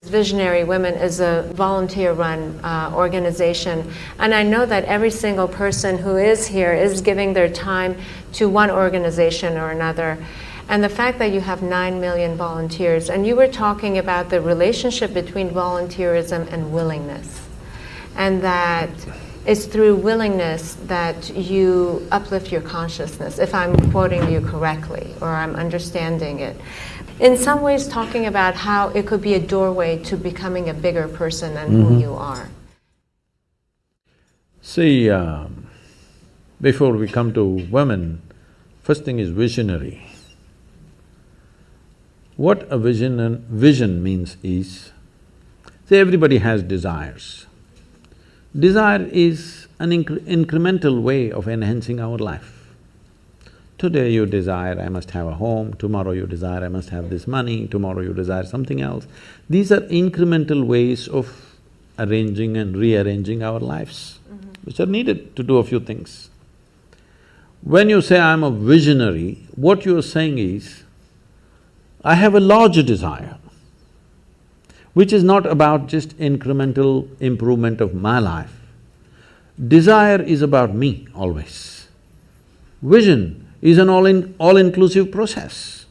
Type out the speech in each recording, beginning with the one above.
Visionary Women is a volunteer-run organization, and I know that every single person who is here is giving their time to one organization or another. And the fact that you have 9 million volunteers, and you were talking about the relationship between volunteerism and willingness, and that it's through willingness that you uplift your consciousness, if I'm quoting you correctly, or I'm understanding it. In some ways talking about how it could be a doorway to becoming a bigger person than who you are. See, before we come to women, first thing is visionary. What a vision means is, see, everybody has desires. Desire is an incremental way of enhancing our life. Today you desire, I must have a home, tomorrow you desire, I must have this money, tomorrow you desire something else. These are incremental ways of arranging and rearranging our lives, which are needed to do a few things. When you say, I'm a visionary, what you're saying is, I have a larger desire, which is not about just incremental improvement of my life. Desire is about me always. Vision is an all-inclusive process.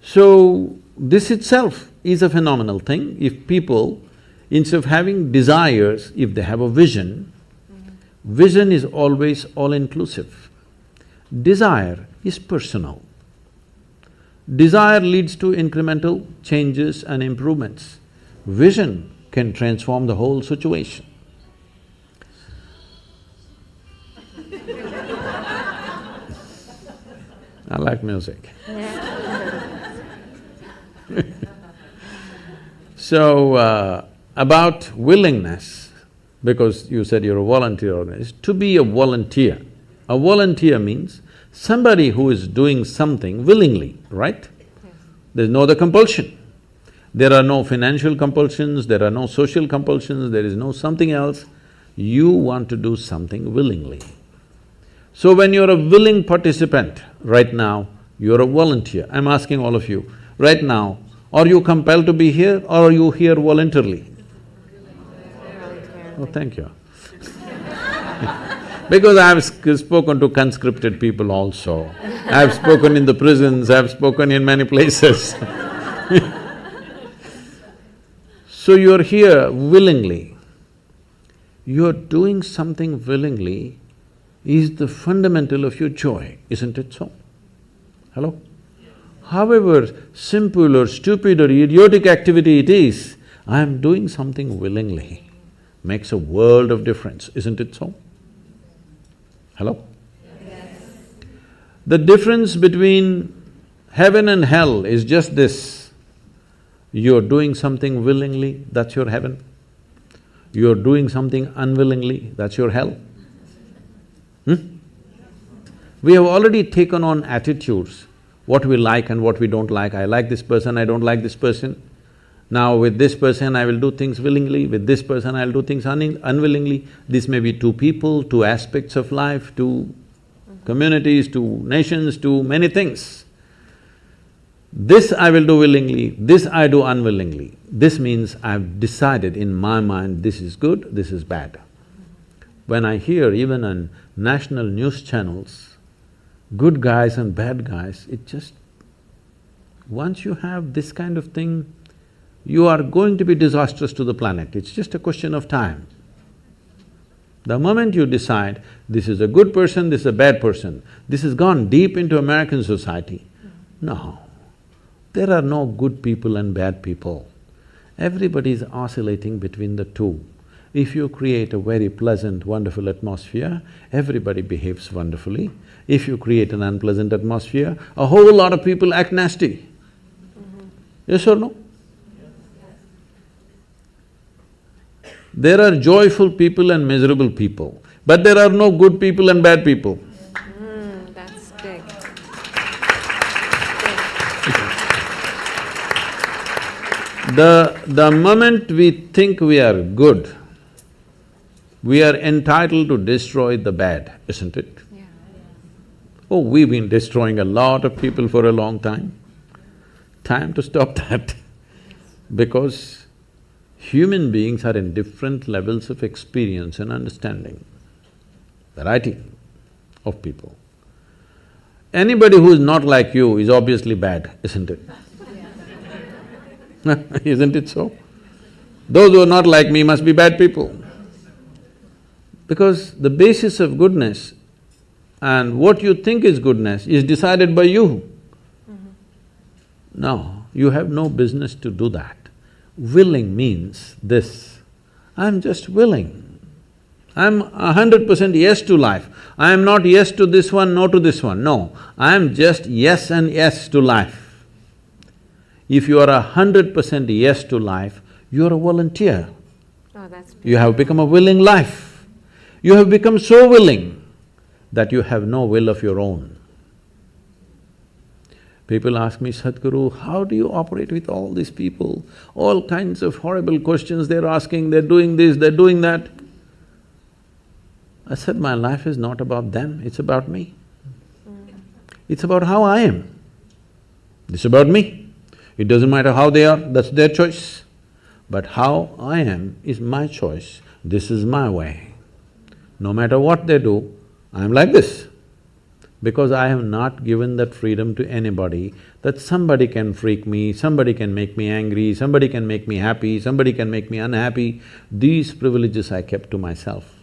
So, this itself is a phenomenal thing. If people, instead of having desires, if they have a vision, vision is always all-inclusive. Desire is personal. Desire leads to incremental changes and improvements. Vision can transform the whole situation. I like music. So, about willingness, because you said you're a volunteer organization, to be a volunteer. A volunteer means somebody who is doing something willingly, right? Yes. There's no other compulsion. There are no financial compulsions, there are no social compulsions, there is no something else. You want to do something willingly. So when you're a willing participant, right now, you're a volunteer. I'm asking all of you, right now, are you compelled to be here or are you here voluntarily? Oh, thank you. Because I've spoken to conscripted people also, I've spoken in the prisons, I've spoken in many places. So you're here willingly. You're doing something willingly is the fundamental of your joy, isn't it so? Hello? However simple or stupid or idiotic activity it is, I'm doing something willingly, makes a world of difference, isn't it so? Hello? Yes. The difference between heaven and hell is just this, you're doing something willingly, that's your heaven. You're doing something unwillingly, that's your hell. We have already taken on attitudes, what we like and what we don't like. I like this person, I don't like this person. Now with this person I will do things willingly, with this person I'll do things unwillingly. This may be two people, two aspects of life, two communities, two nations, two many things. This I will do willingly, this I do unwillingly. This means I've decided in my mind, this is good, this is bad. When I hear even on national news channels, good guys and bad guys, it just… once you have this kind of thing, you are going to be disastrous to the planet, it's just a question of time. The moment you decide, this is a good person, this is a bad person, this has gone deep into American society. No, there are no good people and bad people. Everybody is oscillating between the two. If you create a very pleasant, wonderful atmosphere, everybody behaves wonderfully. If you create an unpleasant atmosphere, a whole lot of people act nasty. Yes or no? There are joyful people and miserable people, but there are no good people and bad people. That's big. The moment we think we are good, we are entitled to destroy the bad, isn't it? Yeah. Oh, we've been destroying a lot of people for a long time. Time to stop that. Because human beings are in different levels of experience and understanding, variety of people. Anybody who is not like you is obviously bad, isn't it? Isn't it so? Those who are not like me must be bad people. Because the basis of goodness and what you think is goodness is decided by you. No, you have no business to do that. Willing means this, I'm just willing. I'm 100% yes to life. I am not yes to this one, no to this one, no. I am just yes and yes to life. If you are 100% yes to life, you are a volunteer. Oh, that's beautiful. You have become a willing life. You have become so willing that you have no will of your own. People ask me, Sadhguru, how do you operate with all these people? All kinds of horrible questions they're asking, they're doing this, they're doing that. I said, my life is not about them, it's about me. It's about how I am. It's about me. It doesn't matter how they are, that's their choice. But how I am is my choice, this is my way. No matter what they do, I'm like this. Because I have not given that freedom to anybody, that somebody can freak me, somebody can make me angry, somebody can make me happy, somebody can make me unhappy. These privileges I kept to myself.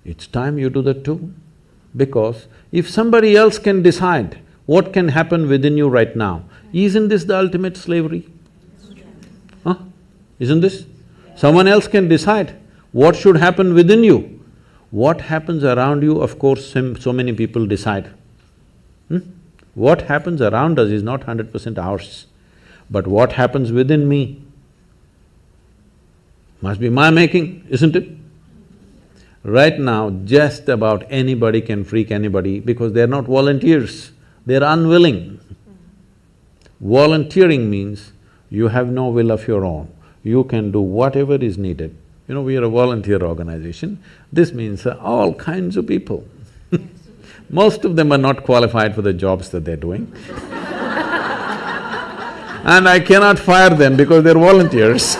It's time you do that too. Because if somebody else can decide what can happen within you right now, isn't this the ultimate slavery? Huh? Isn't this? Someone else can decide what should happen within you. What happens around you, of course, so many people decide. What happens around us is not 100% ours. But what happens within me must be my making, isn't it? Right now, just about anybody can freak anybody because they're not volunteers, they're unwilling. Volunteering means you have no will of your own, you can do whatever is needed. You know, we are a volunteer organization, this means all kinds of people. Most of them are not qualified for the jobs that they're doing. And I cannot fire them because they're volunteers.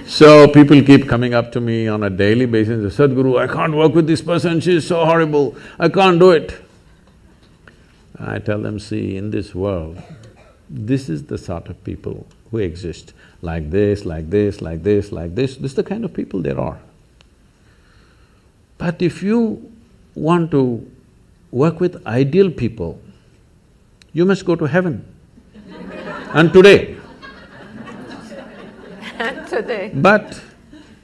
So people keep coming up to me on a daily basis, Sadhguru, I can't work with this person, she's so horrible, I can't do it. I tell them, see, in this world, this is the sort of people who exist, like this, like this, like this, like this is the kind of people there are. But if you want to work with ideal people, you must go to heaven. And today. Today. But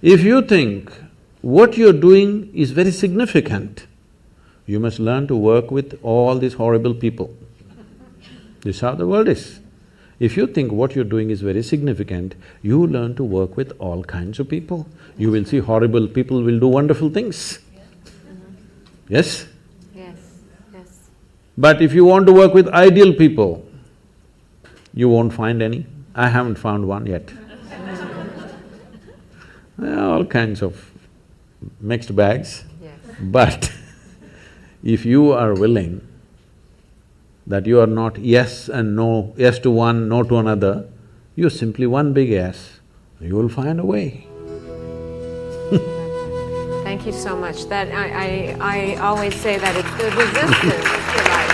if you think what you're doing is very significant, you must learn to work with all these horrible people. This is how the world is. If you think what you're doing is very significant, you learn to work with all kinds of people. You will see horrible people will do wonderful things. Yes? Yes, yes. But if you want to work with ideal people, you won't find any. I haven't found one yet. All kinds of mixed bags. Yes. But if you are willing that you are not yes and no, yes to one, no to another, you're simply one big yes, you will find a way. Thank you so much. That I always say that it's the resistance to life.